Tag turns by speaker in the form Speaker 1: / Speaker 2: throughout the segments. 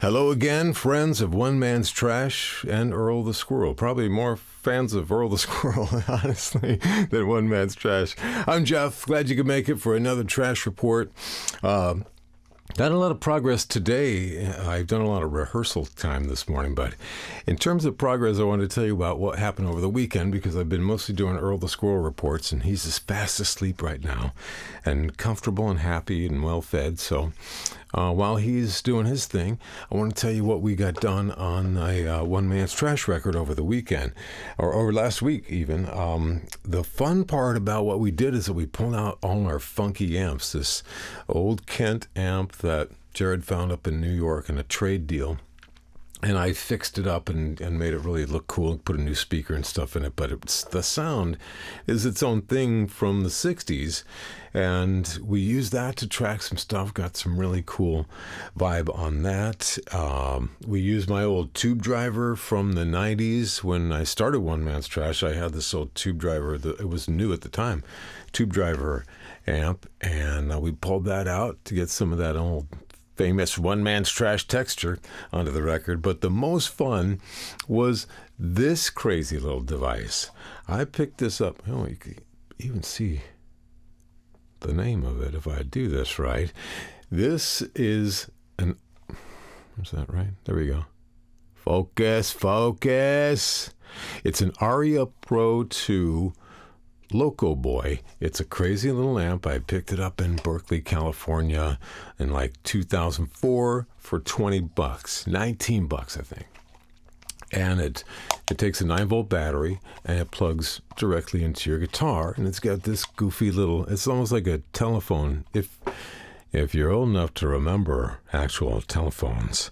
Speaker 1: Hello again, friends of One Man's Trash and Earl the Squirrel. Probably more fans of Earl the Squirrel, honestly, than One Man's Trash. I'm Jeff. Glad you could make it for another trash report. Done a lot of progress today. I've done a lot of rehearsal time this morning, but in terms of progress, I wanted to tell you about what happened over the weekend because I've been mostly doing Earl the Squirrel reports, and he's just fast asleep right now and comfortable and happy and well fed. So while he's doing his thing, I want to tell you what we got done on a One Man's Trash record over the weekend, or over last week even. The fun part about what we did is that we pulled out all our funky amps, this old Kent amp that Jared found up in New York in a trade deal. And I fixed it up and made it really look cool, put a new speaker and stuff in it. But the sound is its own thing from the 60s. And we used that to track some stuff, got some really cool vibe on that. We used my old tube driver from the 90s. When I started One Man's Trash, I had this old tube driver. It was new at the time, tube driver amp. And we pulled that out to get some of that old famous One Man's Trash texture onto the record. But the most fun was this crazy little device. I picked this up. Oh, you can even see the name of it if I do this right. This is an... Is that right? There we go. Focus. It's an Aria Pro 2 Loco Boy. It's a crazy little amp. I picked it up in Berkeley, California in like 2004 for $20, $19, I think. And it takes a 9-volt battery and it plugs directly into your guitar, and it's got this goofy little, it's almost like a telephone if you're old enough to remember actual telephones.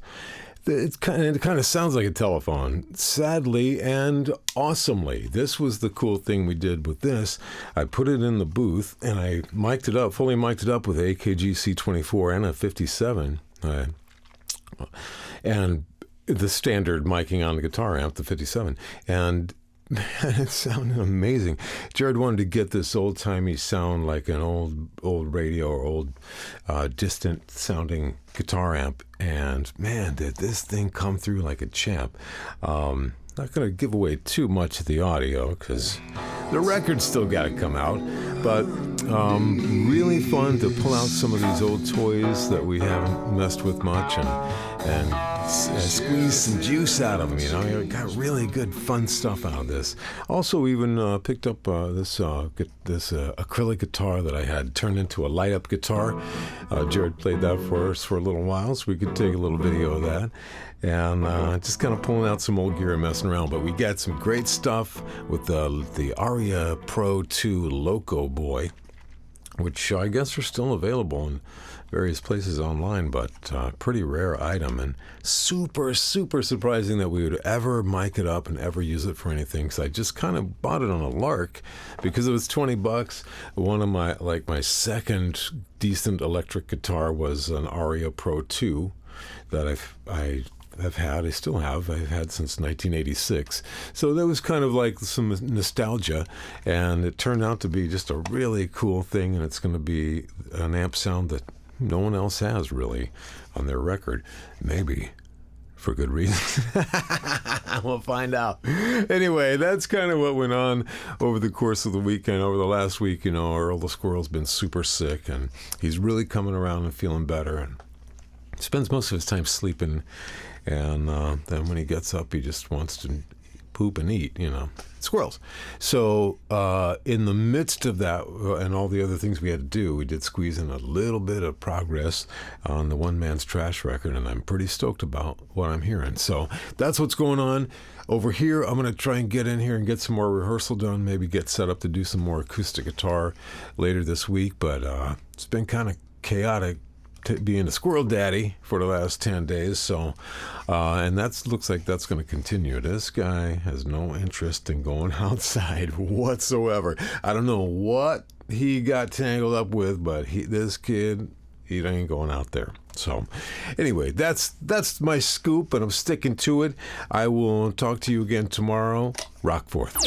Speaker 1: It kind of sounds like a telephone, sadly and awesomely. This was the cool thing we did with this. I put it in the booth and I mic'd it up, fully mic'd it up with an AKG C24 and a 57. And the standard miking on the guitar amp, the 57. And man, it sounded amazing. Jared wanted to get this old-timey sound like an old radio or old distant sounding guitar amp. And man, did this thing come through like a champ. Not going to give away too much of the audio because the record's still got to come out. But really fun to pull out some of these old toys that we haven't messed with much and squeeze some juice out of them. You know, you got really good fun stuff out of this. Also, even picked up this acrylic guitar that I had turned into a light-up guitar. Jared played that for us for a little while, so we could take a little video of that. And just kind of pulling out some old gear and messing around. But we got some great stuff with the Aria Pro 2 Loco Boy, which I guess are still available in various places online, but pretty rare item and super, super surprising that we would ever mic it up and ever use it for anything. Because I just kind of bought it on a lark because it was $20. One of my second decent electric guitar was an Aria Pro 2 that I still have. I've had since 1986. So that was kind of like some nostalgia, and it turned out to be just a really cool thing, and it's going to be an amp sound that no one else has really on their record. Maybe for good reason. We'll find out. Anyway, that's kind of what went on over the course of the weekend. Over the last week, you know, Earl the Squirrel's been super sick, and he's really coming around and feeling better, and spends most of his time sleeping. And then when he gets up, he just wants to poop and eat, you know, squirrels. So in the midst of that and all the other things we had to do, we did squeeze in a little bit of progress on the One Man's Trash record, and I'm pretty stoked about what I'm hearing. So that's what's going on over here. I'm going to try and get in here and get some more rehearsal done, maybe get set up to do some more acoustic guitar later this week. But it's been kind of chaotic being a squirrel daddy for the last 10 days. So, and looks like that's going to continue. This guy has no interest in going outside whatsoever. I don't know what he got tangled up with, but this kid, he ain't going out there. So anyway, that's my scoop, and I'm sticking to it. I will talk to you again tomorrow. Rock forth.